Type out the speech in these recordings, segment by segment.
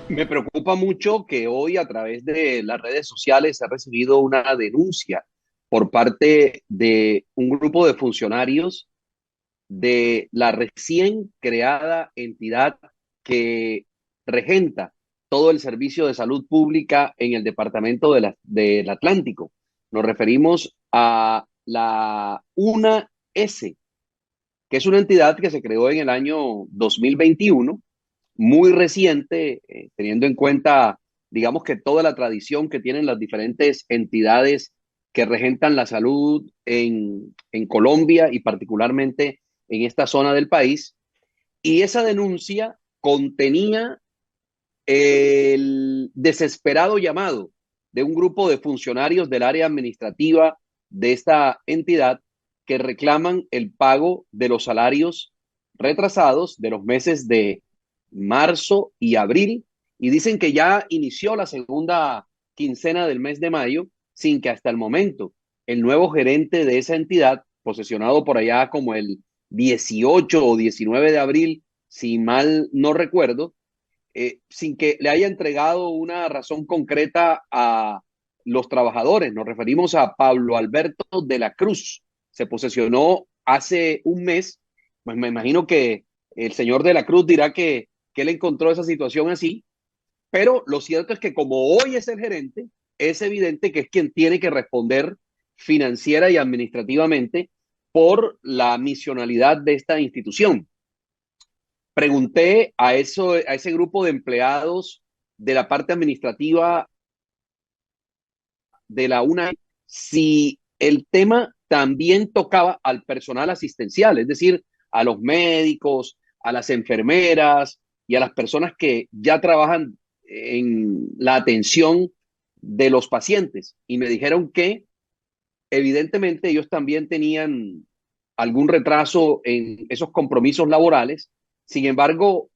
Me preocupa mucho que hoy a través de las redes sociales se ha recibido una denuncia por parte de un grupo de funcionarios de la recién creada entidad que regenta todo el servicio de salud pública en el departamento del Atlántico. Nos referimos a la UNAS, que es una entidad que se creó en el año 2021, muy reciente, teniendo en cuenta, digamos que toda la tradición que tienen las diferentes entidades que regentan la salud en Colombia y particularmente en esta zona del país. Y esa denuncia contenía el desesperado llamado de un grupo de funcionarios del área administrativa de esta entidad que reclaman el pago de los salarios retrasados de los meses de marzo y abril, y dicen que ya inició la segunda quincena del mes de mayo sin que hasta el momento el nuevo gerente de esa entidad, posesionado por allá como el 18 o 19 de abril, si mal no recuerdo, sin que le haya entregado una razón concreta a los trabajadores. Nos referimos a Pablo Alberto de la Cruz. Se posesionó hace un mes. Pues me imagino que el señor de la Cruz dirá que él encontró esa situación así, pero lo cierto es que como hoy es el gerente, es evidente que es quien tiene que responder financiera y administrativamente por la misionalidad de esta institución. Pregunté a ese grupo de empleados de la parte administrativa de la UNA si el tema también tocaba al personal asistencial, es decir, a los médicos, a las enfermeras y a las personas que ya trabajan en la atención de los pacientes. Y me dijeron que evidentemente ellos también tenían algún retraso en esos compromisos laborales. Sin embargo,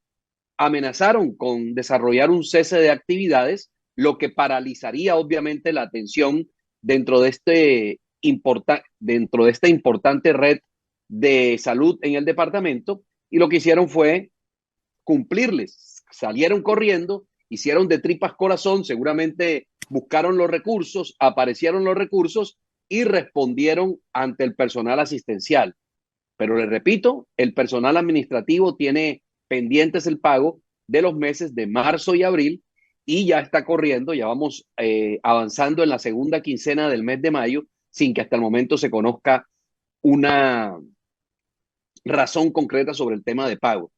amenazaron con desarrollar un cese de actividades, lo que paralizaría obviamente la atención dentro de, dentro de esta importante red de salud en el departamento. Y lo que hicieron fue cumplirles. Salieron corriendo, hicieron de tripas corazón, seguramente buscaron los recursos, aparecieron los recursos y respondieron ante el personal asistencial. Pero les repito, el personal administrativo tiene pendientes el pago de los meses de marzo y abril y ya está corriendo, ya vamos avanzando en la segunda quincena del mes de mayo sin que hasta el momento se conozca una razón concreta sobre el tema de pago.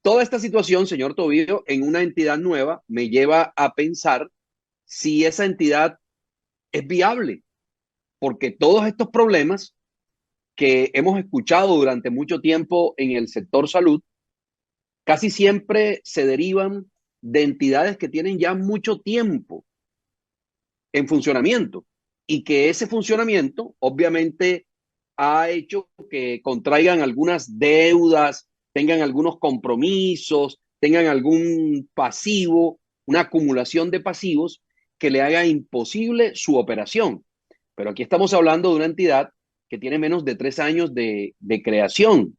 Toda esta situación, señor Tobío, en una entidad nueva me lleva a pensar si esa entidad es viable, porque todos estos problemas que hemos escuchado durante mucho tiempo en el sector salud casi siempre se derivan de entidades que tienen ya mucho tiempo en funcionamiento y que ese funcionamiento obviamente ha hecho que contraigan algunas deudas, tengan algunos compromisos, tengan algún pasivo, una acumulación de pasivos que le haga imposible su operación. Pero aquí estamos hablando de una entidad que tiene menos de 3 años de creación,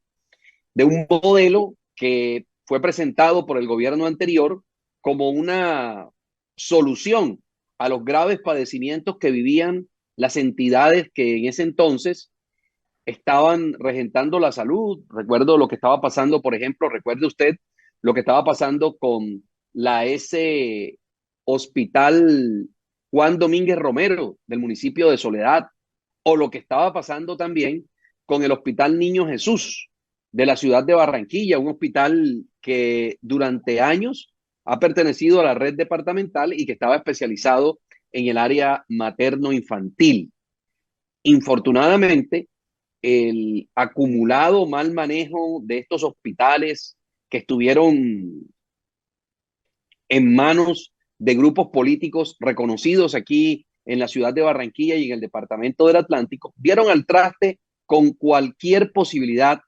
de un modelo que fue presentado por el gobierno anterior como una solución a los graves padecimientos que vivían las entidades que en ese entonces estaban regentando la salud. Recuerdo lo que estaba pasando, por ejemplo, recuerde usted lo que estaba pasando con la S Hospital Juan Domínguez Romero del municipio de Soledad, o lo que estaba pasando también con el Hospital Niño Jesús de la ciudad de Barranquilla, un hospital que durante años ha pertenecido a la red departamental y que estaba especializado en el área materno-infantil. Infortunadamente, el acumulado mal manejo de estos hospitales que estuvieron en manos de grupos políticos reconocidos aquí en la ciudad de Barranquilla y en el departamento del Atlántico, dieron al traste con cualquier posibilidad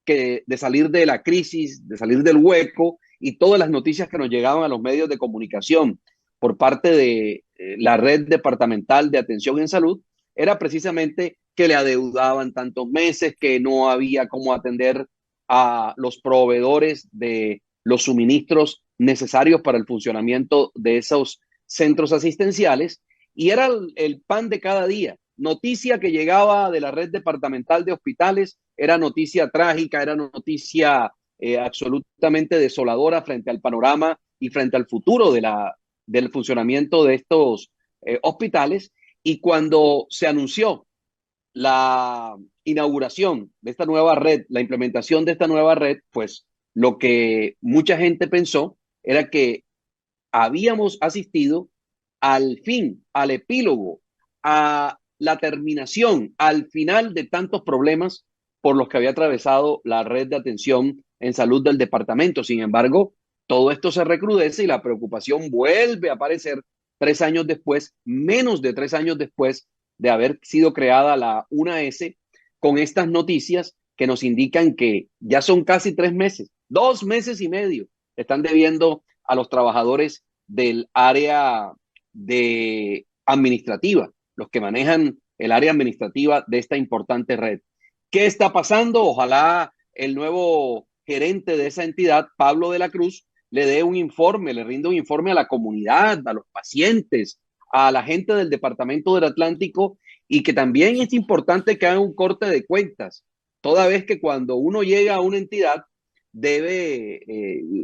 de salir de la crisis, de salir del hueco y todas las noticias que nos llegaban a los medios de comunicación por parte de la red departamental de atención en salud, era precisamente que le adeudaban tantos meses, que no había cómo atender a los proveedores de los suministros necesarios para el funcionamiento de esos centros asistenciales y era el pan de cada día. Noticia que llegaba de la red departamental de hospitales era noticia trágica, era noticia absolutamente desoladora frente al panorama y frente al futuro del funcionamiento de estos hospitales. Y cuando se anunció la inauguración de esta nueva red, la implementación de esta nueva red, pues lo que mucha gente pensó era que habíamos asistido al fin, al epílogo, a la terminación, al final de tantos problemas por los que había atravesado la red de atención en salud del departamento. Sin embargo, todo esto se recrudece y la preocupación vuelve a aparecer 3 años después, menos de 3 años después de haber sido creada la UNAS, con estas noticias que nos indican que ya son casi 3 meses, 2 meses y medio, están debiendo a los trabajadores del área de administrativa, los que manejan el área administrativa de esta importante red. ¿Qué está pasando? Ojalá el nuevo gerente de esa entidad, Pablo de la Cruz, le dé un informe, le rinde un informe a la comunidad, a los pacientes, a la gente del Departamento del Atlántico y que también es importante que haga un corte de cuentas, toda vez que cuando uno llega a una entidad debe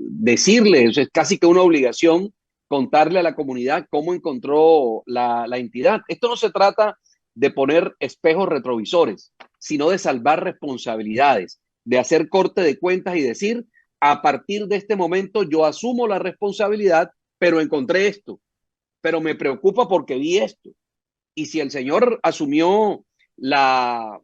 decirle, es casi que una obligación contarle a la comunidad cómo encontró la entidad. Esto no se trata de poner espejos retrovisores, sino de salvar responsabilidades, de hacer corte de cuentas y decir, a partir de este momento yo asumo la responsabilidad, pero encontré esto, pero me preocupa porque vi esto. Y si el señor asumió la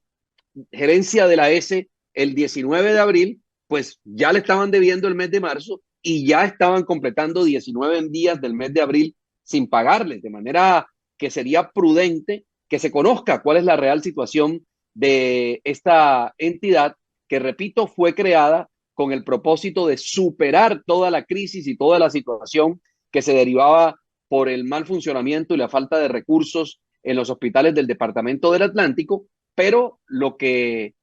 gerencia de la S el 19 de abril, pues ya le estaban debiendo el mes de marzo y ya estaban completando 19 días del mes de abril sin pagarles, de manera que sería prudente que se conozca cuál es la real situación de esta entidad que, repito, fue creada con el propósito de superar toda la crisis y toda la situación que se derivaba por el mal funcionamiento y la falta de recursos en los hospitales del Departamento del Atlántico, pero lo que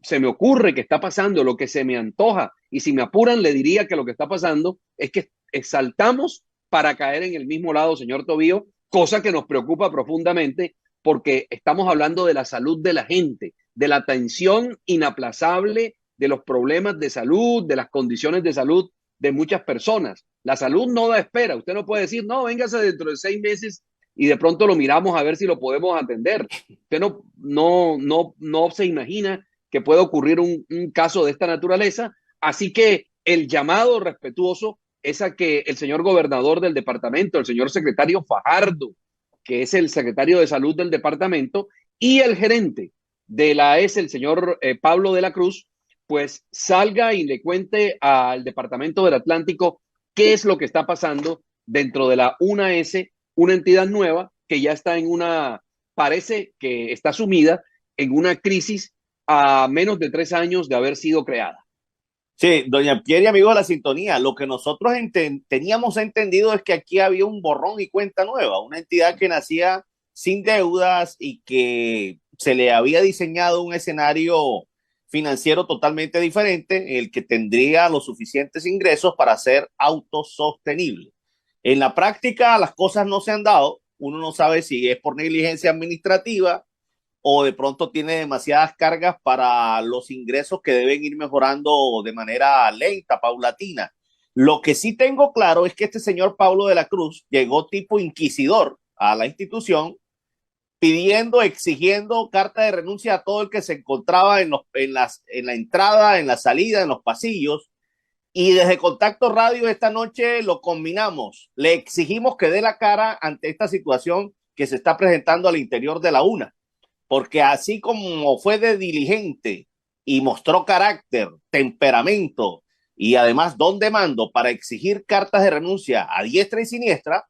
se me ocurre que está pasando, lo que se me antoja, y si me apuran le diría que lo que está pasando es que exaltamos para caer en el mismo lado, señor Tobío, cosa que nos preocupa profundamente porque estamos hablando de la salud de la gente, de la atención inaplazable de los problemas de salud, de las condiciones de salud de muchas personas. La salud no da espera. Usted no puede decir, no, véngase dentro de 6 meses y de pronto lo miramos a ver si lo podemos atender. Usted no se imagina que puede ocurrir un caso de esta naturaleza. Así que el llamado respetuoso es a que el señor gobernador del departamento, el señor secretario Fajardo, que es el secretario de salud del departamento, y el gerente de la AES, el señor Pablo de la Cruz, pues salga y le cuente al departamento del Atlántico qué es lo que está pasando dentro de la UNAS, una entidad nueva que ya está parece que está sumida en una crisis a menos de 3 años de haber sido creada. Sí, doña Pierre y amigos de la sintonía, lo que nosotros teníamos entendido es que aquí había un borrón y cuenta nueva, una entidad que nacía sin deudas y que se le había diseñado un escenario financiero totalmente diferente, el que tendría los suficientes ingresos para ser autosostenible. En la práctica las cosas no se han dado, uno no sabe si es por negligencia administrativa o de pronto tiene demasiadas cargas para los ingresos que deben ir mejorando de manera lenta, paulatina. Lo que sí tengo claro es que este señor Pablo de la Cruz llegó tipo inquisidor a la institución pidiendo, exigiendo carta de renuncia a todo el que se encontraba en la entrada, en la salida, en los pasillos. Y desde Contacto Radio esta noche lo combinamos. Le exigimos que dé la cara ante esta situación que se está presentando al interior de la UNA, porque así como fue de diligente y mostró carácter, temperamento y además don de mando para exigir cartas de renuncia a diestra y siniestra,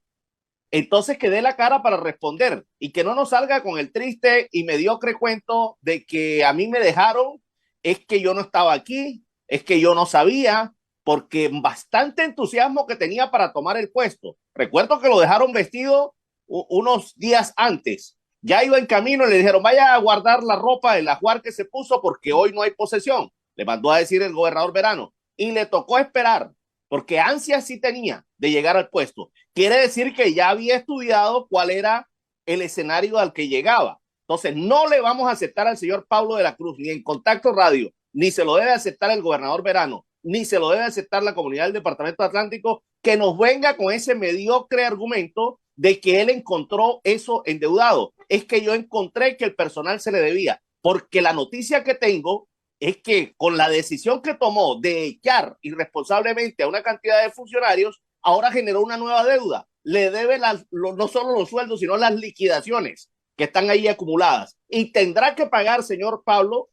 entonces que dé la cara para responder y que no nos salga con el triste y mediocre cuento de que a mí me dejaron, es que yo no estaba aquí, es que yo no sabía, porque bastante entusiasmo que tenía para tomar el puesto. Recuerdo que lo dejaron vestido unos días antes. Ya iba en camino y le dijeron, vaya a guardar la ropa del ajuar que se puso porque hoy no hay posesión. Le mandó a decir el gobernador Verano. Y le tocó esperar porque ansias sí tenía de llegar al puesto. Quiere decir que ya había estudiado cuál era el escenario al que llegaba. Entonces, no le vamos a aceptar al señor Pablo de la Cruz, ni en Contacto Radio, ni se lo debe aceptar el gobernador Verano, ni se lo debe aceptar la comunidad del Departamento Atlántico, que nos venga con ese mediocre argumento de que él encontró eso endeudado. Es que yo encontré que el personal se le debía, porque la noticia que tengo es que con la decisión que tomó de echar irresponsablemente a una cantidad de funcionarios, ahora generó una nueva deuda. Le debe no solo los sueldos, sino las liquidaciones que están ahí acumuladas. Y tendrá que pagar, señor Pablo,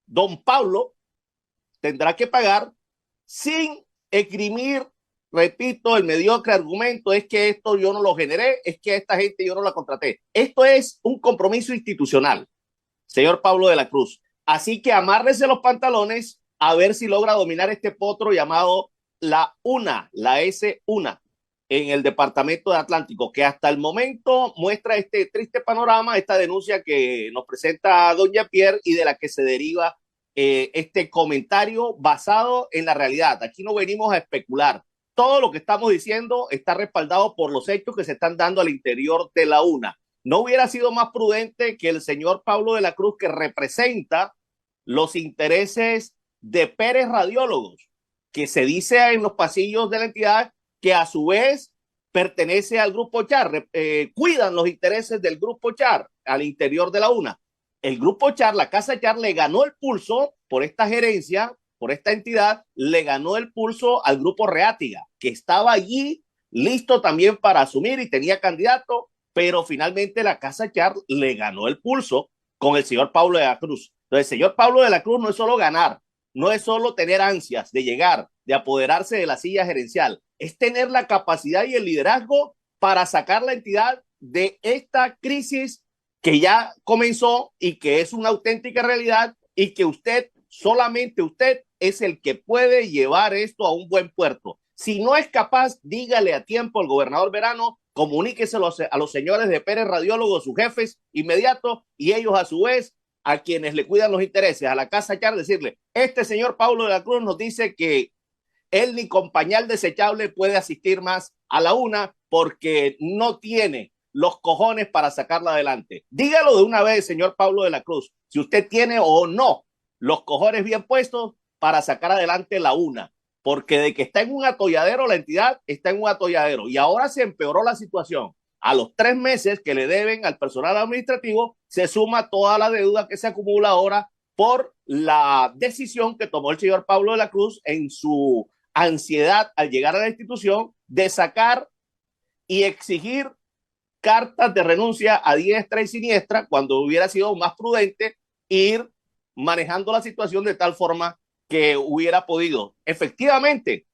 don Pablo, tendrá que pagar sin esgrimir, repito, el mediocre argumento es que esto yo no lo generé, es que esta gente yo no la contraté. Esto es un compromiso institucional, señor Pablo de la Cruz. Así que amárrese los pantalones a ver si logra dominar este potro llamado la UNA, la S1, en el departamento de Atlántico, que hasta el momento muestra este triste panorama, esta denuncia que nos presenta doña Pierre y de la que se deriva este comentario basado en la realidad. Aquí no venimos a especular. Todo lo que estamos diciendo está respaldado por los hechos que se están dando al interior de la UNA. ¿No hubiera sido más prudente que el señor Pablo de la Cruz, que representa los intereses de Pérez Radiólogos, que se dice en los pasillos de la entidad que a su vez pertenece al Grupo Char, cuidan los intereses del Grupo Char al interior de la UNA? El Grupo Char, la Casa Char, le ganó el pulso por esta gerencia, por esta entidad, le ganó el pulso al Grupo Reátiga, que estaba allí listo también para asumir y tenía candidato, pero finalmente la Casa Char le ganó el pulso con el señor Pablo de la Cruz. Entonces, el señor Pablo de la Cruz no es solo ganar, no es solo tener ansias de llegar, de apoderarse de la silla gerencial, es tener la capacidad y el liderazgo para sacar la entidad de esta crisis que ya comenzó y que es una auténtica realidad y que usted, solamente usted, es el que puede llevar esto a un buen puerto. Si no es capaz, dígale a tiempo al gobernador Verano, comuníquese a los señores de Pérez Radiólogos, sus jefes inmediatos, y ellos a su vez, a quienes le cuidan los intereses, a la Casa Char, decirle, este señor Pablo de la Cruz nos dice que él ni con pañal desechable puede asistir más a la UNA porque no tiene los cojones para sacarla adelante. Dígalo de una vez, señor Pablo de la Cruz, si usted tiene o no los cojones bien puestos para sacar adelante la UNA, porque de que está en un atolladero, la entidad está en un atolladero y ahora se empeoró la situación. A los 3 meses que le deben al personal administrativo, se suma toda la deuda que se acumula ahora por la decisión que tomó el señor Pablo de la Cruz en su ansiedad al llegar a la institución de sacar y exigir cartas de renuncia a diestra y siniestra, cuando hubiera sido más prudente ir manejando la situación de tal forma que hubiera podido efectivamente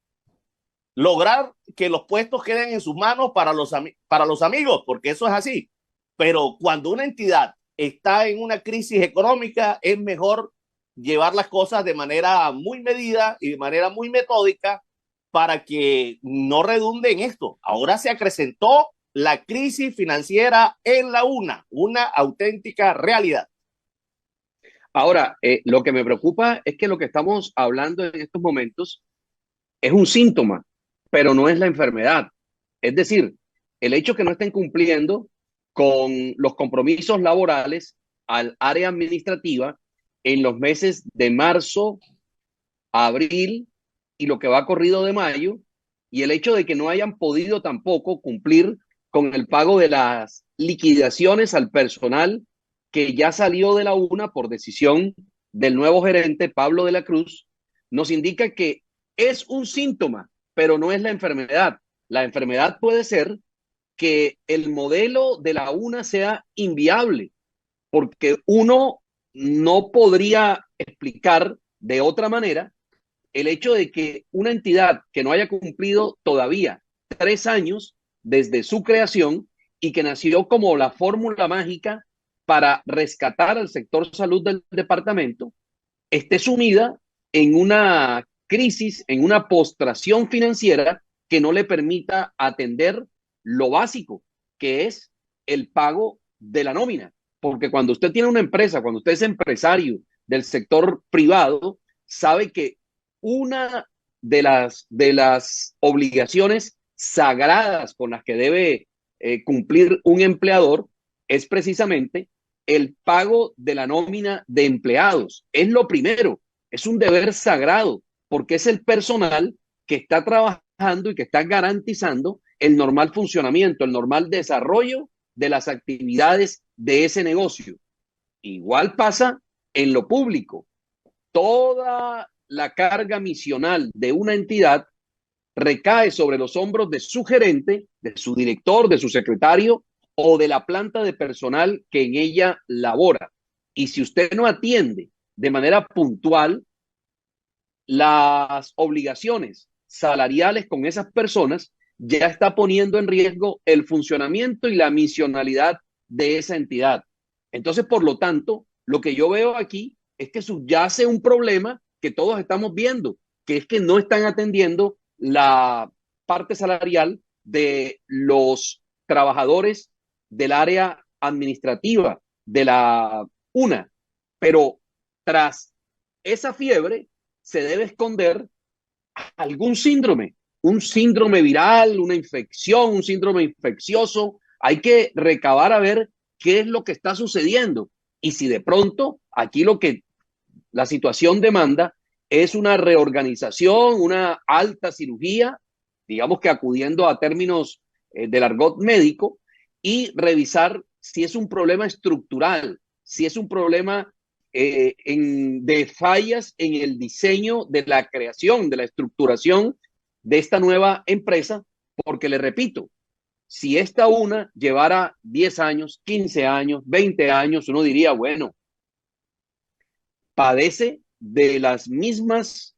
lograr que los puestos queden en sus manos para los amigos, porque eso es así. Pero cuando una entidad está en una crisis económica, es mejor llevar las cosas de manera muy medida y de manera muy metódica para que no redunde en esto. Ahora se acrecentó la crisis financiera en la UNA, una auténtica realidad. Ahora, lo que me preocupa es que lo que estamos hablando en estos momentos es un síntoma, pero no es la enfermedad. Es decir, el hecho que no estén cumpliendo con los compromisos laborales al área administrativa en los meses de marzo, abril y lo que va corrido de mayo, y el hecho de que no hayan podido tampoco cumplir con el pago de las liquidaciones al personal que ya salió de la UNA por decisión del nuevo gerente Pablo de la Cruz, nos indica que es un síntoma, pero no es la enfermedad. La enfermedad puede ser que el modelo de la UNA sea inviable, porque uno no podría explicar de otra manera el hecho de que una entidad que no haya cumplido todavía 3 años desde su creación y que nació como la fórmula mágica para rescatar al sector salud del departamento, esté sumida en una crisis, en una postración financiera que no le permita atender lo básico, que es el pago de la nómina. Porque cuando usted tiene una empresa, cuando usted es empresario del sector privado, sabe que una de las obligaciones sagradas con las que debe cumplir un empleador es precisamente el pago de la nómina de empleados. Es lo primero, es un deber sagrado, porque es el personal que está trabajando y que está garantizando el normal funcionamiento, el normal desarrollo de las actividades de ese negocio. Igual pasa en lo público. Toda la carga misional de una entidad recae sobre los hombros de su gerente, de su director, de su secretario o de la planta de personal que en ella labora. Y si usted no atiende de manera puntual las obligaciones salariales con esas personas, ya está poniendo en riesgo el funcionamiento y la misionalidad de esa entidad. Entonces, por lo tanto, lo que yo veo aquí es que subyace un problema que todos estamos viendo, que es que no están atendiendo la parte salarial de los trabajadores del área administrativa de la UNA. Pero tras esa fiebre se debe esconder algún síndrome, un síndrome viral, una infección, un síndrome infeccioso. Hay que recabar a ver qué es lo que está sucediendo. Y si de pronto aquí lo que la situación demanda es una reorganización, una alta cirugía, digamos que acudiendo a términos del argot médico, y revisar si es un problema estructural, si es un problema de fallas en el diseño de la creación, de la estructuración de esta nueva empresa, porque le repito, si esta una llevara 10 años, 15 años, 20 años, uno diría, bueno, padece de las mismas,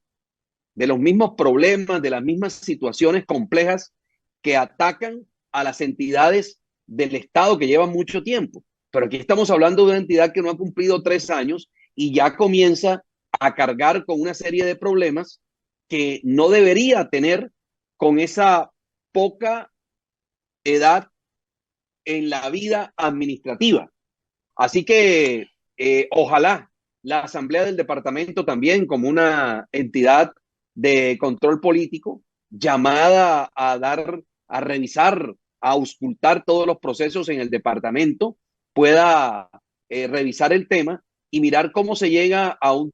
de los mismos problemas, de las mismas situaciones complejas que atacan a las entidades del Estado que llevan mucho tiempo. Pero aquí estamos hablando de una entidad que no ha cumplido 3 años y ya comienza a cargar con una serie de problemas que no debería tener con esa poca edad en la vida administrativa. Así que ojalá la Asamblea del Departamento también como una entidad de control político llamada a dar, a revisar, a auscultar todos los procesos en el departamento, pueda revisar el tema y mirar cómo se llega a un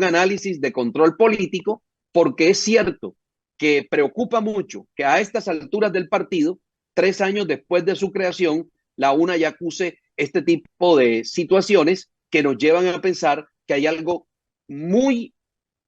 análisis de control político, porque es cierto que preocupa mucho que a estas alturas del partido, 3 años después de su creación, la UNA ya acuse este tipo de situaciones que nos llevan a pensar que hay algo muy,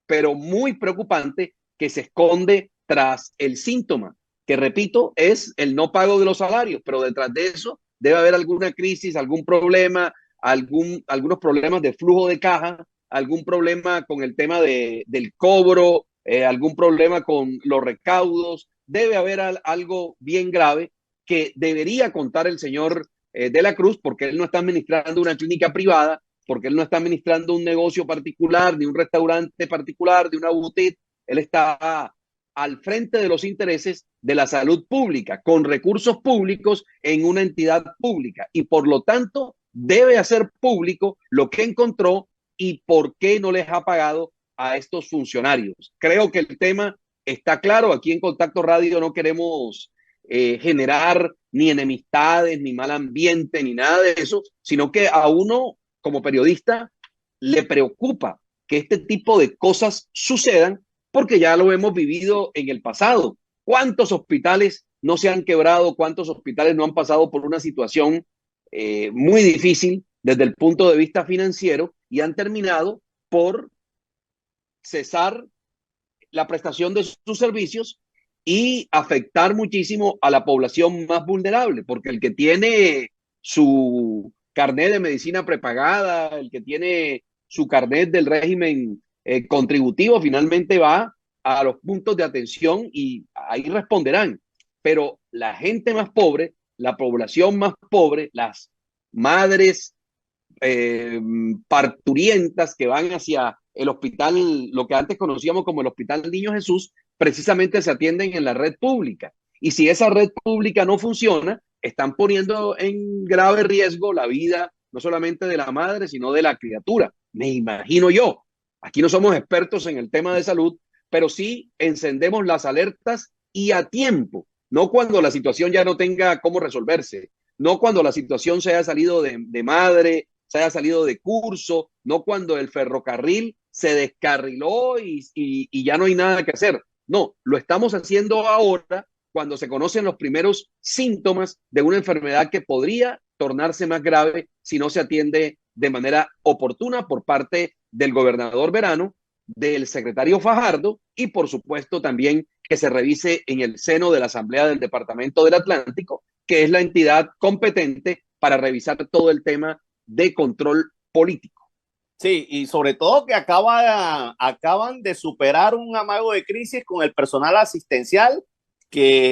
pero muy preocupante que se esconde tras el síntoma, que repito, es el no pago de los salarios, pero detrás de eso debe haber alguna crisis, algún problema, algunos problemas de flujo de caja, algún problema con el tema del cobro, algún problema con los recaudos. Debe haber algo bien grave que debería contar el señor de la Cruz, porque él no está administrando una clínica privada, porque él no está administrando un negocio particular, de un restaurante particular, de una boutique. Él está al frente de los intereses de la salud pública, con recursos públicos en una entidad pública. Y por lo tanto, debe hacer público lo que encontró y por qué no les ha pagado a estos funcionarios. Creo que el tema está claro. Aquí en Contacto Radio no queremos generar ni enemistades, ni mal ambiente, ni nada de eso, sino que a uno como periodista le preocupa que este tipo de cosas sucedan porque ya lo hemos vivido en el pasado. ¿Cuántos hospitales no se han quebrado? ¿Cuántos hospitales no han pasado por una situación muy difícil desde el punto de vista financiero y han terminado por cesar la prestación de sus servicios y afectar muchísimo a la población más vulnerable? Porque el que tiene su carnet de medicina prepagada, el que tiene su carnet del régimen contributivo, finalmente va a los puntos de atención y ahí responderán. Pero la gente más pobre, la población más pobre, las madres parturientas que van hacia el hospital, lo que antes conocíamos como el Hospital Niño Jesús, precisamente se atienden en la red pública. Y si esa red pública no funciona, están poniendo en grave riesgo la vida no solamente de la madre, sino de la criatura. Me imagino yo. Aquí no somos expertos en el tema de salud, pero sí encendemos las alertas y a tiempo, no cuando la situación ya no tenga cómo resolverse, no cuando la situación se haya salido de madre, se haya salido de curso, no cuando el ferrocarril se descarriló y ya no hay nada que hacer. No, lo estamos haciendo ahora cuando se conocen los primeros síntomas de una enfermedad que podría tornarse más grave si no se atiende de manera oportuna por parte del gobernador Verano, del secretario Fajardo y por supuesto también que se revise en el seno de la Asamblea del Departamento del Atlántico, que es la entidad competente para revisar todo el tema de control político. Sí, y sobre todo que acaban de superar un amago de crisis con el personal asistencial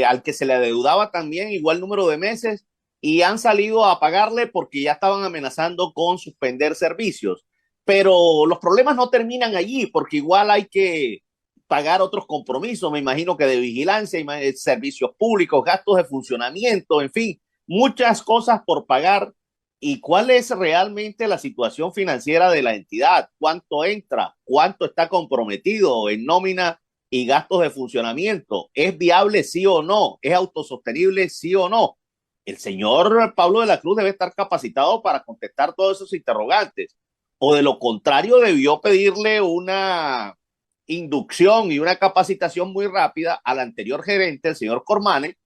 al que se le adeudaba también igual número de meses y han salido a pagarle porque ya estaban amenazando con suspender servicios. Pero los problemas no terminan allí porque igual hay que pagar otros compromisos, me imagino que de vigilancia, servicios públicos, gastos de funcionamiento, en fin, muchas cosas por pagar. ¿Y cuál es realmente la situación financiera de la entidad? ¿Cuánto entra? ¿Cuánto está comprometido en nómina y gastos de funcionamiento? ¿Es viable sí o no? ¿Es autosostenible sí o no? El señor Pablo de la Cruz debe estar capacitado para contestar todos esos interrogantes. O de lo contrario, debió pedirle una inducción y una capacitación muy rápida al anterior gerente, el señor Cormane,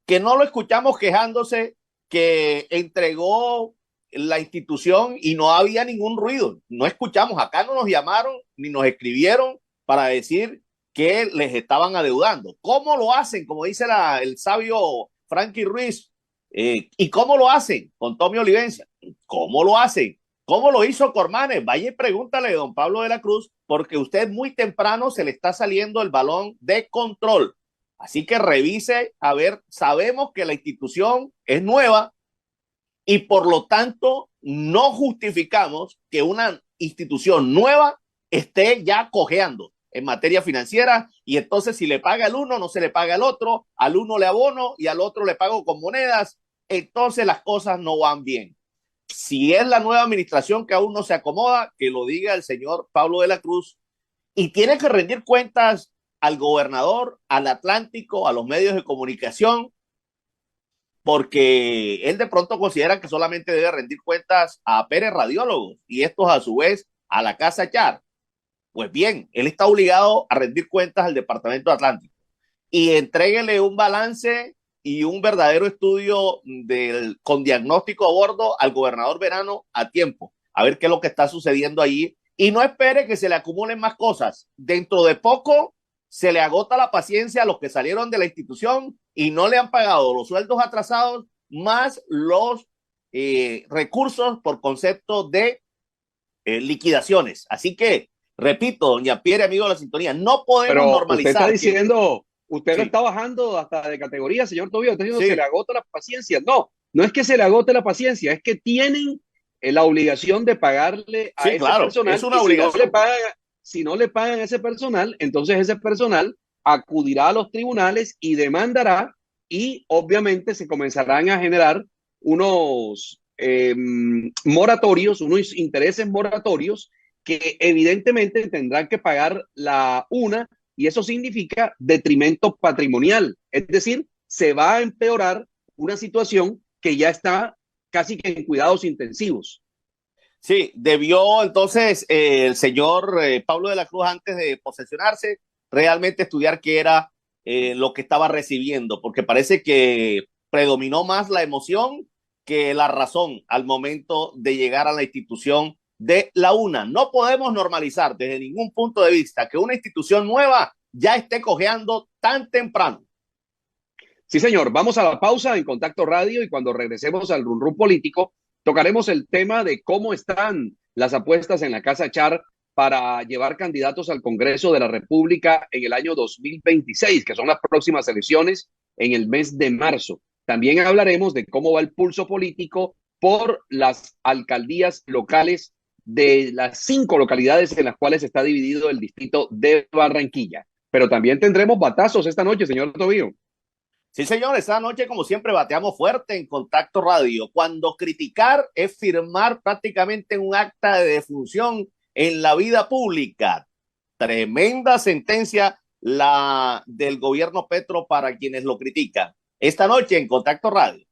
que no lo escuchamos quejándose que entregó la institución y no había ningún ruido. No escuchamos, acá no nos llamaron ni nos escribieron para decir que les estaban adeudando. ¿Cómo lo hacen? Como dice el sabio Frankie Ruiz. ¿Y cómo lo hacen? Con Tommy Olivencia. ¿Cómo lo hacen? ¿Cómo lo hizo Cormanes? Vaya y pregúntale, don Pablo de la Cruz, porque usted muy temprano se le está saliendo el balón de control. Así que revise, a ver, sabemos que la institución es nueva, y por lo tanto no justificamos que una institución nueva esté ya cojeando en materia financiera y entonces si le paga el uno no se le paga el otro, al uno le abono y al otro le pago con monedas, entonces las cosas no van bien. Si es la nueva administración que aún no se acomoda, que lo diga el señor Pablo de la Cruz y tiene que rendir cuentas al gobernador, al Atlántico, a los medios de comunicación, porque él de pronto considera que solamente debe rendir cuentas a Pérez Radiólogos y estos a su vez a la Casa Char. Pues bien, él está obligado a rendir cuentas al Departamento Atlántico y entréguele un balance y un verdadero estudio con diagnóstico a bordo al gobernador Verano a tiempo, a ver qué es lo que está sucediendo allí y no espere que se le acumulen más cosas. Dentro de poco se le agota la paciencia a los que salieron de la institución y no le han pagado los sueldos atrasados más los recursos por concepto de liquidaciones. Así que, repito, doña Pierre, amigo de la sintonía, no podemos Pero usted está normalizar que... diciendo, usted lo Sí, está bajando hasta de categoría, señor Tobío, está diciendo se le sí, agota la paciencia. No, no es que se le agote la paciencia, es que tienen la obligación de pagarle a sí, ese claro, es personal una y obligación. si no le pagan a ese personal, entonces ese personal acudirá a los tribunales y demandará y obviamente se comenzarán a generar unos moratorios, unos intereses moratorios que evidentemente tendrán que pagar la una y eso significa detrimento patrimonial. Es decir, se va a empeorar una situación que ya está casi que en cuidados intensivos. Sí, debió entonces el señor Pablo de la Cruz, antes de posesionarse, realmente estudiar qué era lo que estaba recibiendo, porque parece que predominó más la emoción que la razón al momento de llegar a la institución de la UNA. No podemos normalizar desde ningún punto de vista que una institución nueva ya esté cojeando tan temprano. Sí, señor. Vamos a la pausa en Contacto Radio y cuando regresemos al run run político, tocaremos el tema de cómo están las apuestas en la Casa Char para llevar candidatos al Congreso de la República en el año 2026, que son las próximas elecciones en el mes de marzo. También hablaremos de cómo va el pulso político por las alcaldías locales de las 5 localidades en las cuales está dividido el distrito de Barranquilla. Pero también tendremos batazos esta noche, señor Tobío. Sí, señor, esta noche, como siempre, bateamos fuerte en Contacto Radio. Cuando criticar es firmar prácticamente un acta de defunción en la vida pública. Tremenda sentencia la del gobierno Petro para quienes lo critican. Esta noche en Contacto Radio.